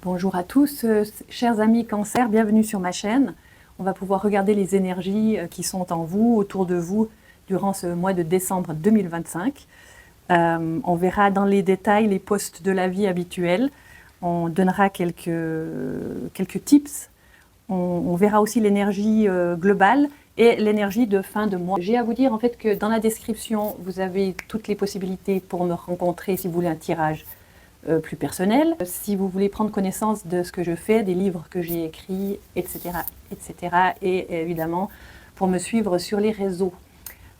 Bonjour à tous, chers amis Cancer, bienvenue sur ma chaîne. On va pouvoir regarder les énergies qui sont en vous, autour de vous, durant ce mois de décembre 2025. On verra dans les détails les postes de la vie habituels. On donnera quelques tips. On verra aussi l'énergie globale et l'énergie de fin de mois. J'ai à vous dire en fait que dans la description, vous avez toutes les possibilités pour me rencontrer si vous voulez un tirage plus personnel. Si vous voulez prendre connaissance de ce que je fais, des livres que j'ai écrits, etc., etc. Et évidemment, pour me suivre sur les réseaux.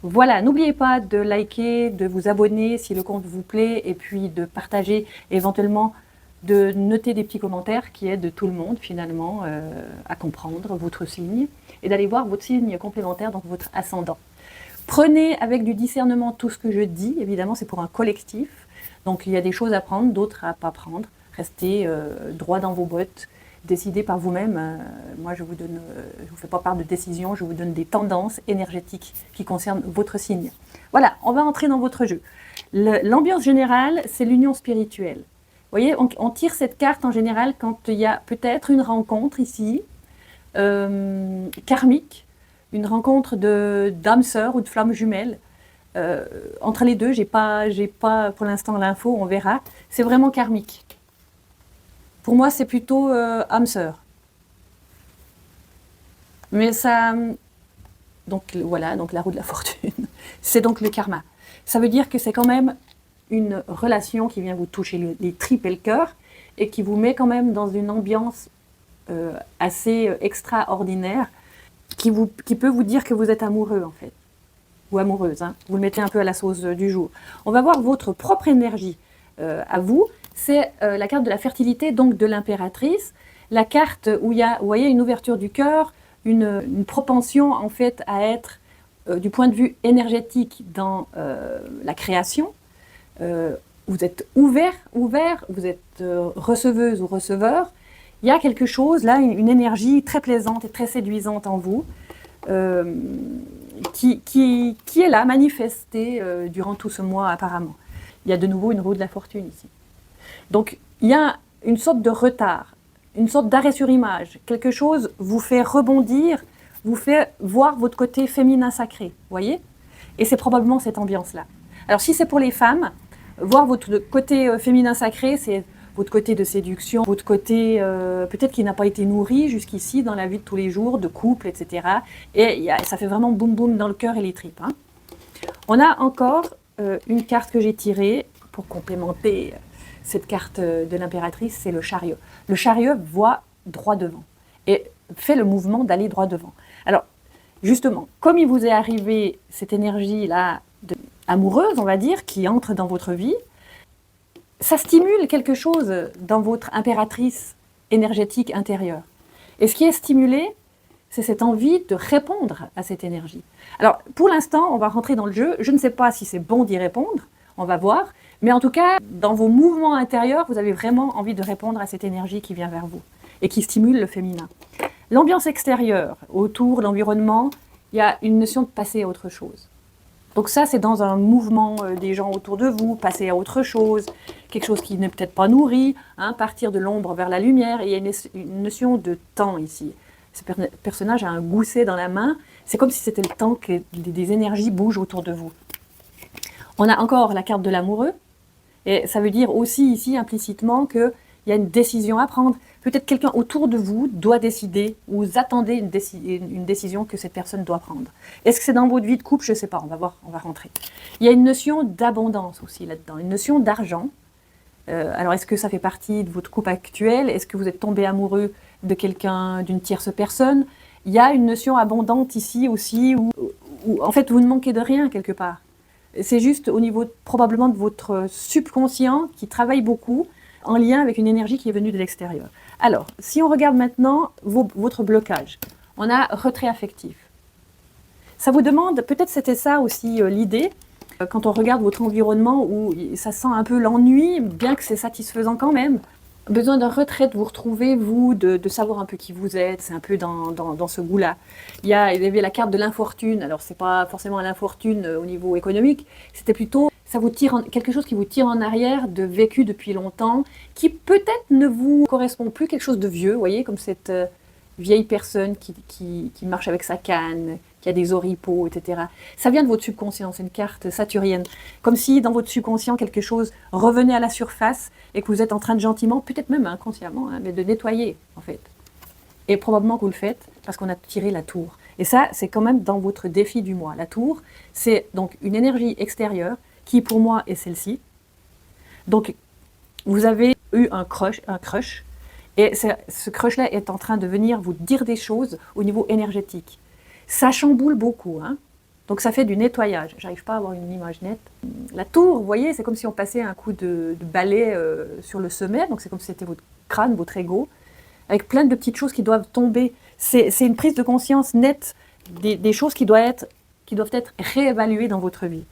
Voilà, n'oubliez pas de liker, de vous abonner si le compte vous plaît, et puis de partager, éventuellement de noter des petits commentaires qui aident tout le monde finalement à comprendre votre signe, et d'aller voir votre signe complémentaire, donc votre ascendant. Prenez avec du discernement tout ce que je dis, évidemment c'est pour un collectif. Donc il y a des choses à prendre, d'autres à ne pas prendre. Restez droit dans vos bottes, décidez par vous-même. Moi je vous fais pas part de décision, je vous donne des tendances énergétiques qui concernent votre signe. Voilà, on va entrer dans votre jeu. L'ambiance générale, c'est l'union spirituelle. Vous voyez, on tire cette carte en général quand il y a peut-être une rencontre ici, karmique, une rencontre d'âmes sœurs ou de flammes jumelles. Entre les deux, j'ai pas pour l'instant l'info, on verra. C'est vraiment karmique. Pour moi, c'est plutôt âme sœur. Mais ça, donc voilà, donc la roue de la fortune. C'est donc le karma. Ça veut dire que c'est quand même une relation qui vient vous toucher les tripes et le cœur et qui vous met quand même dans une ambiance assez extraordinaire, qui peut vous dire que vous êtes amoureux en fait. Ou amoureuse, hein. Vous le mettez un peu à la sauce du jour. On va voir votre propre énergie à vous. C'est la carte de la fertilité, donc de l'impératrice. La carte où il y a, vous voyez, une ouverture du cœur, une propension en fait à être du point de vue énergétique dans la création. Vous êtes ouvert, vous êtes receveuse ou receveur. Il y a quelque chose là, une énergie très plaisante et très séduisante en vous. Qui est là, manifestée durant tout ce mois apparemment. Il y a de nouveau une roue de la fortune ici. Donc il y a une sorte de retard, une sorte d'arrêt sur image. Quelque chose vous fait rebondir, vous fait voir votre côté féminin sacré, voyez? Et c'est probablement cette ambiance-là. Alors si c'est pour les femmes, voir votre côté féminin sacré, c'est votre côté de séduction, votre côté peut-être qui n'a pas été nourri jusqu'ici dans la vie de tous les jours, de couple, etc. Et ça fait vraiment boum boum dans le cœur et les tripes. Hein. On a encore une carte que j'ai tirée pour complémenter cette carte de l'impératrice, c'est le chariot. Le chariot voit droit devant et fait le mouvement d'aller droit devant. Alors justement, comme il vous est arrivé cette énergie-là amoureuse, on va dire, qui entre dans votre vie, ça stimule quelque chose dans votre impératrice énergétique intérieure. Et ce qui est stimulé, c'est cette envie de répondre à cette énergie. Alors, pour l'instant, on va rentrer dans le jeu. Je ne sais pas si c'est bon d'y répondre, on va voir. Mais en tout cas, dans vos mouvements intérieurs, vous avez vraiment envie de répondre à cette énergie qui vient vers vous et qui stimule le féminin. L'ambiance extérieure, autour, l'environnement, il y a une notion de passer à autre chose. Donc ça, c'est dans un mouvement des gens autour de vous, passer à autre chose, quelque chose qui n'est peut-être pas nourri, hein, partir de l'ombre vers la lumière. Et il y a une notion de temps ici. Ce personnage a un gousset dans la main. C'est comme si c'était le temps que des énergies bougent autour de vous. On a encore la carte de l'amoureux. Et ça veut dire aussi ici implicitement qu'il y a une décision à prendre. Peut-être quelqu'un autour de vous doit décider, ou vous attendez une décision que cette personne doit prendre. Est-ce que c'est dans votre vie de couple? Je ne sais pas, on va voir, on va rentrer. Il y a une notion d'abondance aussi là-dedans, une notion d'argent. Alors est-ce que ça fait partie de votre couple actuel? Est-ce que vous êtes tombé amoureux de quelqu'un, d'une tierce personne? Il y a une notion abondante ici aussi, où en fait vous ne manquez de rien quelque part. C'est juste au niveau probablement de votre subconscient qui travaille beaucoup, en lien avec une énergie qui est venue de l'extérieur. Alors, si on regarde maintenant votre blocage, on a retrait affectif. Ça vous demande, peut-être c'était ça aussi l'idée, quand on regarde votre environnement où ça sent un peu l'ennui, bien que c'est satisfaisant quand même, besoin d'un retrait, de vous retrouver, vous, de savoir un peu qui vous êtes, c'est un peu dans ce goût-là. Il y avait la carte de l'infortune, alors c'est pas forcément l'infortune au niveau économique, c'était plutôt ça vous tire quelque chose qui vous tire en arrière, de vécu depuis longtemps, qui peut-être ne vous correspond plus, quelque chose de vieux, vous voyez, comme cette vieille personne qui marche avec sa canne, qui a des oripeaux, etc. Ça vient de votre subconscient, c'est une carte saturnienne. Comme si dans votre subconscient, quelque chose revenait à la surface et que vous êtes en train de gentiment, peut-être même inconsciemment, mais de nettoyer, en fait. Et probablement que vous le faites parce qu'on a tiré la tour. Et ça, c'est quand même dans votre défi du mois. La tour, c'est donc une énergie extérieure qui, pour moi, est celle-ci. Donc, vous avez eu un crush, et ce crush-là est en train de venir vous dire des choses au niveau énergétique. Ça chamboule beaucoup, hein. Donc ça fait du nettoyage. J'arrive pas à avoir une image nette. La tour, vous voyez, c'est comme si on passait un coup de balai sur le sommet, donc c'est comme si c'était votre crâne, votre ego, avec plein de petites choses qui doivent tomber. C'est une prise de conscience nette des choses qui doivent être réévaluées dans votre vie.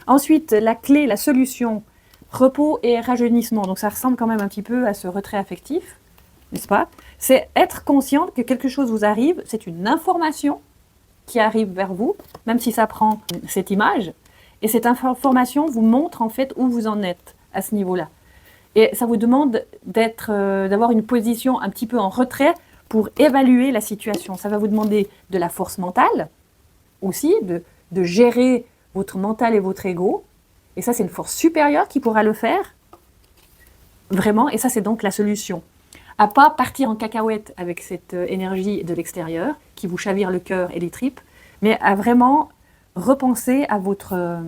Ensuite, la clé, la solution, repos et rajeunissement. Donc ça ressemble quand même un petit peu à ce retrait affectif, n'est-ce pas? C'est être consciente que quelque chose vous arrive, c'est une information qui arrive vers vous, même si ça prend cette image. Et cette information vous montre en fait où vous en êtes à ce niveau-là. Et ça vous demande d'avoir une position un petit peu en retrait pour évaluer la situation. Ça va vous demander de la force mentale aussi, de gérer votre mental et votre ego. Et ça, c'est une force supérieure qui pourra le faire, vraiment. Et ça, c'est donc la solution. À pas partir en cacahuète avec cette énergie de l'extérieur qui vous chavire le cœur et les tripes, mais à vraiment repenser à votre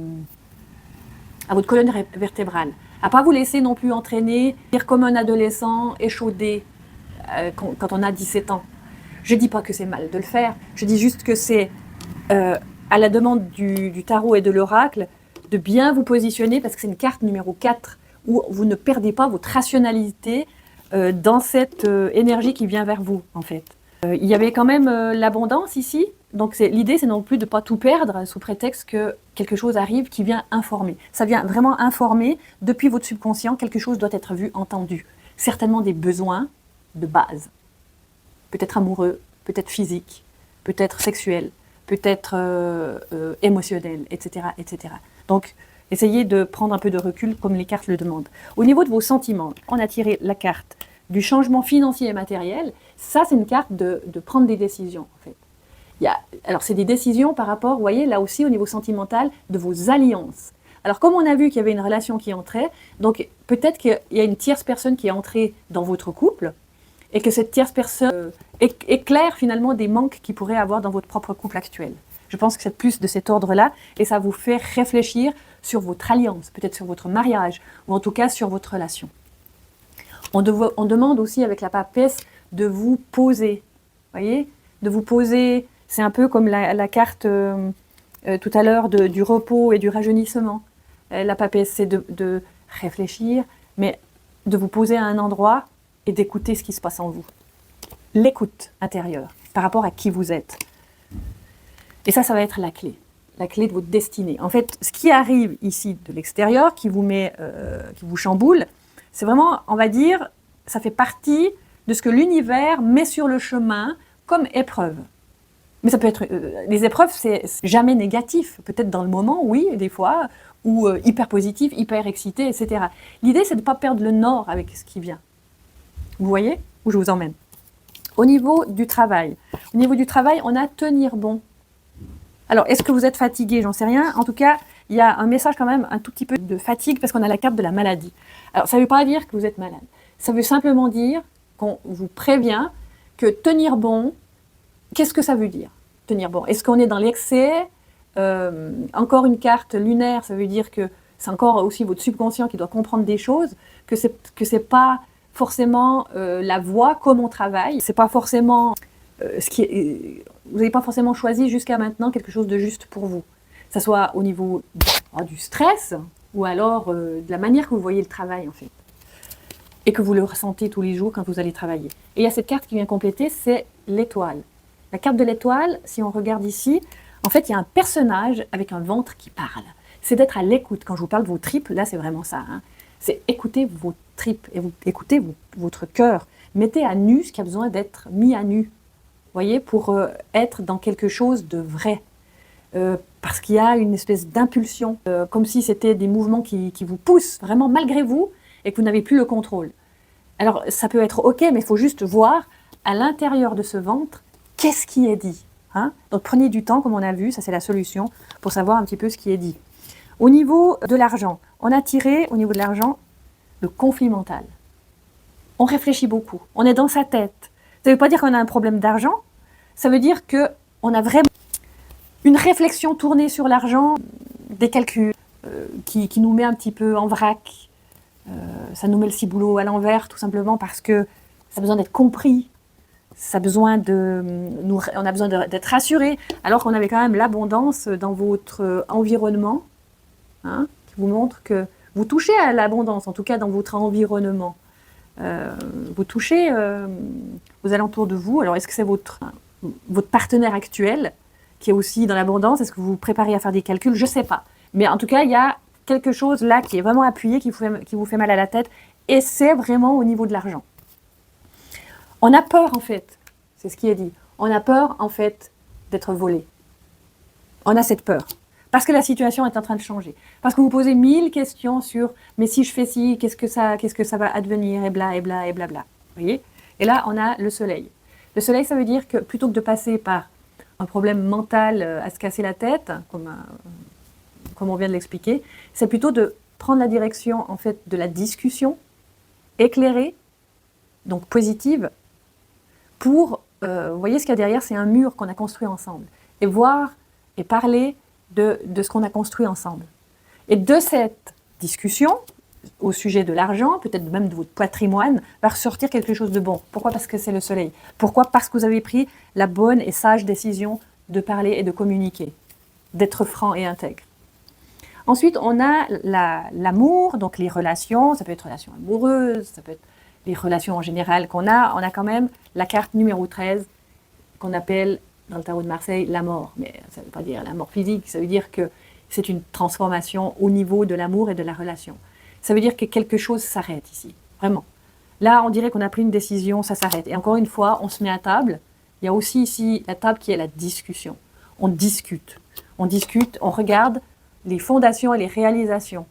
colonne vertébrale. À pas vous laisser non plus entraîner, dire comme un adolescent échaudé quand on a 17 ans. Je dis pas que c'est mal de le faire, je dis juste que c'est à la demande du tarot et de l'oracle de bien vous positionner parce que c'est une carte numéro 4 où vous ne perdez pas votre rationalité dans cette énergie qui vient vers vous, en fait. Il y avait quand même l'abondance ici, donc l'idée c'est non plus de ne pas tout perdre sous prétexte que quelque chose arrive qui vient informer. Ça vient vraiment informer, depuis votre subconscient, quelque chose doit être vu, entendu. Certainement des besoins de base, peut-être amoureux, peut-être physique, peut-être sexuel, peut-être émotionnel, etc., etc. Donc, essayez de prendre un peu de recul comme les cartes le demandent. Au niveau de vos sentiments, on a tiré la carte du changement financier et matériel. Ça, c'est une carte de prendre des décisions, en fait. Alors, c'est des décisions par rapport, vous voyez, là aussi, au niveau sentimental, de vos alliances. Alors, comme on a vu qu'il y avait une relation qui entrait, donc peut-être qu'il y a une tierce personne qui est entrée dans votre couple, et que cette tierce personne éclaire finalement des manques qu'il pourrait avoir dans votre propre couple actuel. Je pense que c'est plus de cet ordre-là, et ça vous fait réfléchir sur votre alliance, peut-être sur votre mariage, ou en tout cas sur votre relation. On demande aussi avec la papesse de vous poser, voyez, de vous poser, c'est un peu comme la carte tout à l'heure du repos et du rajeunissement. La papesse, c'est de réfléchir, mais de vous poser à un endroit et d'écouter ce qui se passe en vous. L'écoute intérieure, par rapport à qui vous êtes. Et ça va être la clé de votre destinée. En fait, ce qui arrive ici de l'extérieur, qui vous chamboule, c'est vraiment, on va dire, ça fait partie de ce que l'univers met sur le chemin comme épreuve. Mais ça peut être, les épreuves, c'est jamais négatif. Peut-être dans le moment, oui, des fois, ou hyper positif, hyper excité, etc. L'idée, c'est de ne pas perdre le nord avec ce qui vient. Vous voyez où je vous emmène? Au niveau du travail, on a tenir bon. Alors, est-ce que vous êtes fatigué? J'en sais rien. En tout cas, il y a un message quand même, un tout petit peu de fatigue parce qu'on a la carte de la maladie. Alors, ça ne veut pas dire que vous êtes malade. Ça veut simplement dire qu'on vous prévient que tenir bon, qu'est-ce que ça veut dire, tenir bon? Est-ce qu'on est dans l'excès? Encore une carte lunaire, ça veut dire que c'est encore aussi votre subconscient qui doit comprendre des choses, que c'est pas forcément la voie comme on travaille, c'est pas forcément vous n'avez pas forcément choisi jusqu'à maintenant quelque chose de juste pour vous. Que ce soit au niveau du stress ou alors de la manière que vous voyez le travail en fait. Et que vous le ressentez tous les jours quand vous allez travailler. Et il y a cette carte qui vient compléter, c'est l'étoile. La carte de l'étoile, si on regarde ici, en fait, il y a un personnage avec un ventre qui parle. C'est d'être à l'écoute. Quand je vous parle de vos tripes, là, c'est vraiment ça. Hein. C'est écouter vos tripes et écouter votre cœur. Mettez à nu ce qui a besoin d'être mis à nu. Voyez, pour être dans quelque chose de vrai. parce qu'il y a une espèce d'impulsion, comme si c'était des mouvements qui vous poussent vraiment malgré vous et que vous n'avez plus le contrôle. Alors ça peut être ok, mais il faut juste voir à l'intérieur de ce ventre, qu'est-ce qui est dit, hein? Donc prenez du temps, comme on a vu, ça c'est la solution, pour savoir un petit peu ce qui est dit. Au niveau de l'argent, on a tiré au niveau de l'argent le conflit mental. On réfléchit beaucoup, on est dans sa tête. Ça ne veut pas dire qu'on a un problème d'argent, ça veut dire qu'on a vraiment une réflexion tournée sur l'argent, des calculs qui nous met un petit peu en vrac. Ça nous met le ciboulot à l'envers, tout simplement parce que ça a besoin d'être compris, on a besoin d'être rassuré, alors qu'on avait quand même l'abondance dans votre environnement, hein, qui vous montre que vous touchez à l'abondance, en tout cas dans votre environnement. Vous touchez aux alentours de vous. Alors, est-ce que c'est votre partenaire actuel qui est aussi dans l'abondance? Est-ce que vous vous préparez à faire des calculs? Je ne sais pas. Mais en tout cas, il y a quelque chose là qui est vraiment appuyé, qui vous fait mal à la tête. Et c'est vraiment au niveau de l'argent. On a peur, en fait. C'est ce qui est dit. On a peur, en fait, d'être volé. On a cette peur. Parce que la situation est en train de changer. Parce que vous posez 1000 questions sur « mais si je fais ci, qu'est-ce que ça va advenir ?» et bla, et bla, et bla, bla. Vous voyez? Et là, on a le soleil. Le soleil, ça veut dire que plutôt que de passer par un problème mental à se casser la tête, comme on vient de l'expliquer, c'est plutôt de prendre la direction en fait, de la discussion éclairée, donc positive, pour, vous voyez ce qu'il y a derrière, c'est un mur qu'on a construit ensemble. Et voir et parler de ce qu'on a construit ensemble. Et de cette discussion, au sujet de l'argent, peut-être même de votre patrimoine, va ressortir quelque chose de bon. Pourquoi? Parce que c'est le soleil. Pourquoi? Parce que vous avez pris la bonne et sage décision de parler et de communiquer, d'être franc et intègre. Ensuite, on a l'amour, donc les relations, ça peut être relations amoureuses, ça peut être les relations en général qu'on a. On a quand même la carte numéro 13, qu'on appelle dans le tarot de Marseille la mort. Mais ça ne veut pas dire la mort physique, ça veut dire que c'est une transformation au niveau de l'amour et de la relation. Ça veut dire que quelque chose s'arrête ici, vraiment. Là, on dirait qu'on a pris une décision, ça s'arrête. Et encore une fois, on se met à table. Il y a aussi ici la table qui est la discussion. On discute, on regarde les fondations et les réalisations.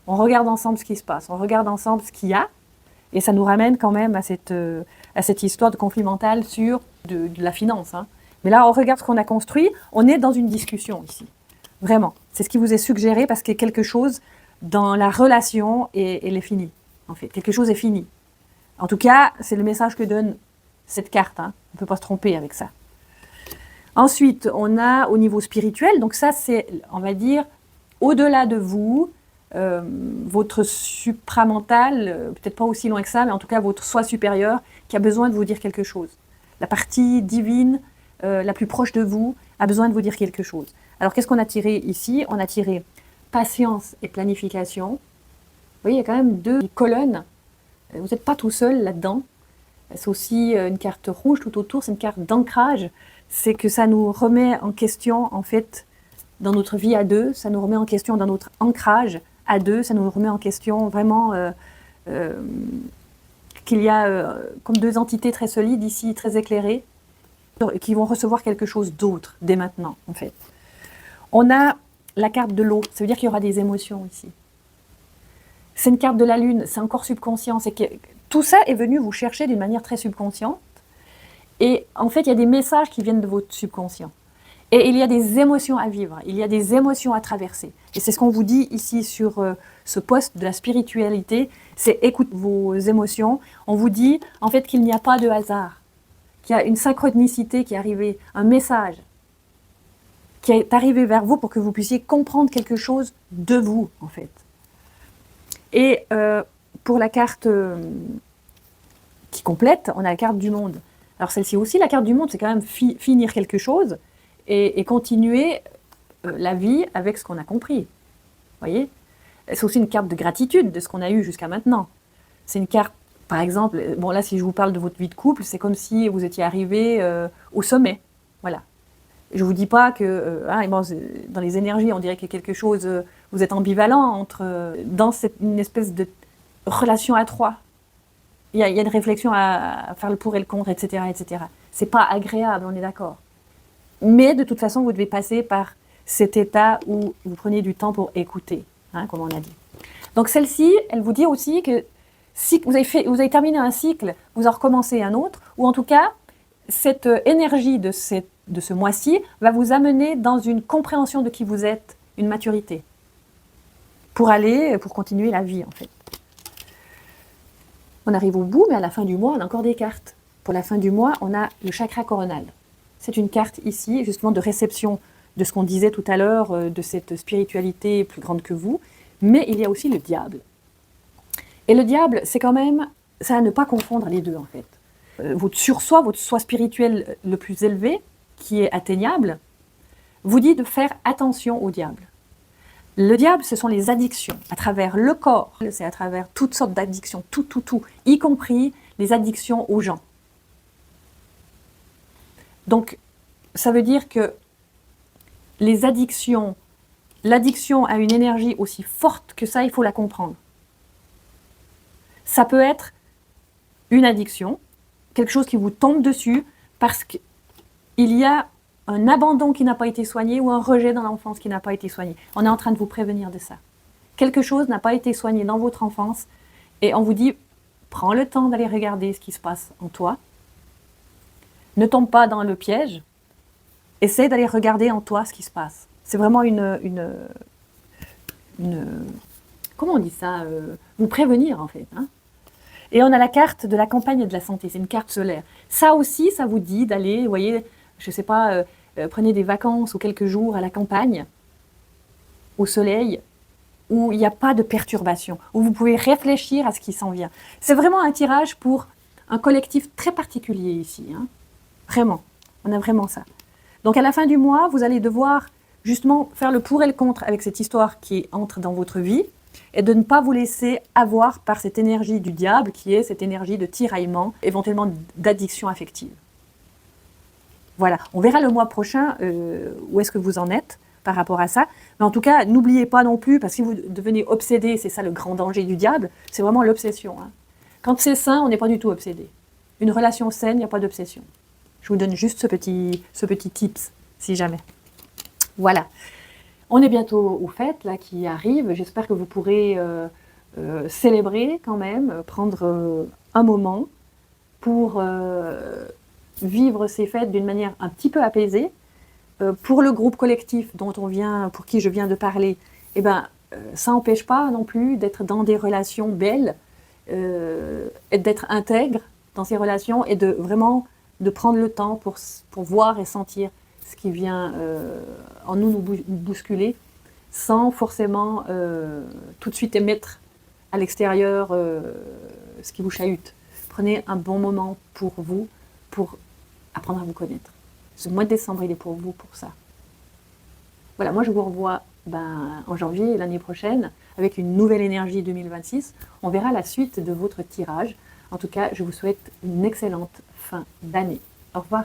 On regarde ensemble ce qui se passe, on regarde ensemble ce qu'il y a. Et ça nous ramène quand même à cette histoire de conflit mental sur de la finance. Hein. Mais là, on regarde ce qu'on a construit, on est dans une discussion ici. Vraiment. C'est ce qui vous est suggéré parce que quelque chose dans la relation elle est finie. En fait, quelque chose est fini. En tout cas, c'est le message que donne cette carte. Hein. On ne peut pas se tromper avec ça. Ensuite, on a au niveau spirituel, donc ça c'est, on va dire, au-delà de vous, votre supramental, peut-être pas aussi loin que ça, mais en tout cas votre soi supérieur qui a besoin de vous dire quelque chose. La partie divine, la plus proche de vous, a besoin de vous dire quelque chose. Alors qu'est-ce qu'on a tiré ici? On a tiré patience et planification. Vous voyez, il y a quand même 2 colonnes. Vous n'êtes pas tout seul là-dedans. C'est aussi une carte rouge tout autour, c'est une carte d'ancrage. C'est que ça nous remet en question, en fait, dans notre vie à deux, ça nous remet en question dans notre ancrage à deux, ça nous remet en question vraiment qu'il y a comme 2 entités très solides ici, très éclairées, qui vont recevoir quelque chose d'autre dès maintenant, en fait. On a la carte de l'eau, ça veut dire qu'il y aura des émotions ici. C'est une carte de la lune, c'est encore subconscient, c'est que tout ça est venu vous chercher d'une manière très subconsciente. Et en fait, il y a des messages qui viennent de votre subconscient. Et il y a des émotions à vivre, il y a des émotions à traverser. Et c'est ce qu'on vous dit ici sur ce poste de la spiritualité, c'est écoute vos émotions. On vous dit en fait qu'il n'y a pas de hasard, qu'il y a une synchronicité qui est arrivée, un message qui est arrivé vers vous pour que vous puissiez comprendre quelque chose de vous, en fait. Et pour la carte qui complète, on a la carte du monde. Alors celle-ci aussi, la carte du monde, c'est quand même finir quelque chose et continuer la vie avec ce qu'on a compris. Vous voyez? C'est aussi une carte de gratitude de ce qu'on a eu jusqu'à maintenant. C'est une carte, par exemple, bon là si je vous parle de votre vie de couple, c'est comme si vous étiez arrivé au sommet. Voilà. Je ne vous dis pas que dans les énergies, on dirait qu'il y a quelque chose, vous êtes ambivalent dans une espèce de relation à 3. Il y a une réflexion à faire le pour et le contre, etc. etc. C'est pas agréable, on est d'accord. Mais de toute façon, vous devez passer par cet état où vous prenez du temps pour écouter, hein, comme on a dit. Donc celle-ci, elle vous dit aussi que si vous avez terminé un cycle, vous en recommencez un autre, ou en tout cas, cette énergie de ce mois-ci va vous amener dans une compréhension de qui vous êtes, une maturité, pour continuer la vie en fait. On arrive au bout, mais à la fin du mois, on a encore des cartes. Pour la fin du mois, on a le chakra coronal. C'est une carte ici, justement, de réception de ce qu'on disait tout à l'heure, de cette spiritualité plus grande que vous, mais il y a aussi le diable. Et le diable, c'est quand même, ça à ne pas confondre les deux en fait. Votre sursoi, votre soi spirituel le plus élevé, qui est atteignable, vous dit de faire attention au diable. Le diable, ce sont les addictions, à travers le corps, c'est à travers toutes sortes d'addictions, tout, y compris les addictions aux gens. Donc, ça veut dire que les addictions, l'addiction à une énergie aussi forte que ça, il faut la comprendre. Ça peut être une addiction, quelque chose qui vous tombe dessus parce qu'il y a un abandon qui n'a pas été soigné ou un rejet dans l'enfance qui n'a pas été soigné. On est en train de vous prévenir de ça. Quelque chose n'a pas été soigné dans votre enfance et on vous dit, prends le temps d'aller regarder ce qui se passe en toi. Ne tombe pas dans le piège. Essaie d'aller regarder en toi ce qui se passe. C'est vraiment comment on dit ça, vous prévenir en fait. Hein. Et on a la carte de la campagne et de la santé, c'est une carte solaire. Ça aussi, ça vous dit d'aller, vous voyez, je ne sais pas, prenez des vacances ou quelques jours à la campagne, au soleil, où il n'y a pas de perturbation, où vous pouvez réfléchir à ce qui s'en vient. C'est vraiment un tirage pour un collectif très particulier ici. Hein. Vraiment, on a vraiment ça. Donc à la fin du mois, vous allez devoir justement faire le pour et le contre avec cette histoire qui entre dans votre vie et de ne pas vous laisser avoir par cette énergie du diable qui est cette énergie de tiraillement, éventuellement d'addiction affective. Voilà, on verra le mois prochain où est-ce que vous en êtes par rapport à ça. Mais en tout cas, n'oubliez pas non plus, parce que si vous devenez obsédé, c'est ça le grand danger du diable, c'est vraiment l'obsession. Hein. Quand c'est sain, on n'est pas du tout obsédé. Une relation saine, il n'y a pas d'obsession. Je vous donne juste ce petit tips, si jamais. Voilà. On est bientôt aux fêtes là, qui arrivent. J'espère que vous pourrez célébrer quand même, prendre un moment pour vivre ces fêtes d'une manière un petit peu apaisée. Pour le groupe collectif pour qui je viens de parler, eh ben, ça n'empêche pas non plus d'être dans des relations belles, et d'être intègre dans ces relations et de vraiment de prendre le temps pour voir et sentir ce qui vient en nous bousculer, sans forcément tout de suite émettre à l'extérieur ce qui vous chahute. Prenez un bon moment pour vous, pour apprendre à vous connaître. Ce mois de décembre, il est pour vous, pour ça. Voilà, moi je vous revois en janvier l'année prochaine avec une nouvelle énergie 2026. On verra la suite de votre tirage. En tout cas, je vous souhaite une excellente fin d'année. Au revoir.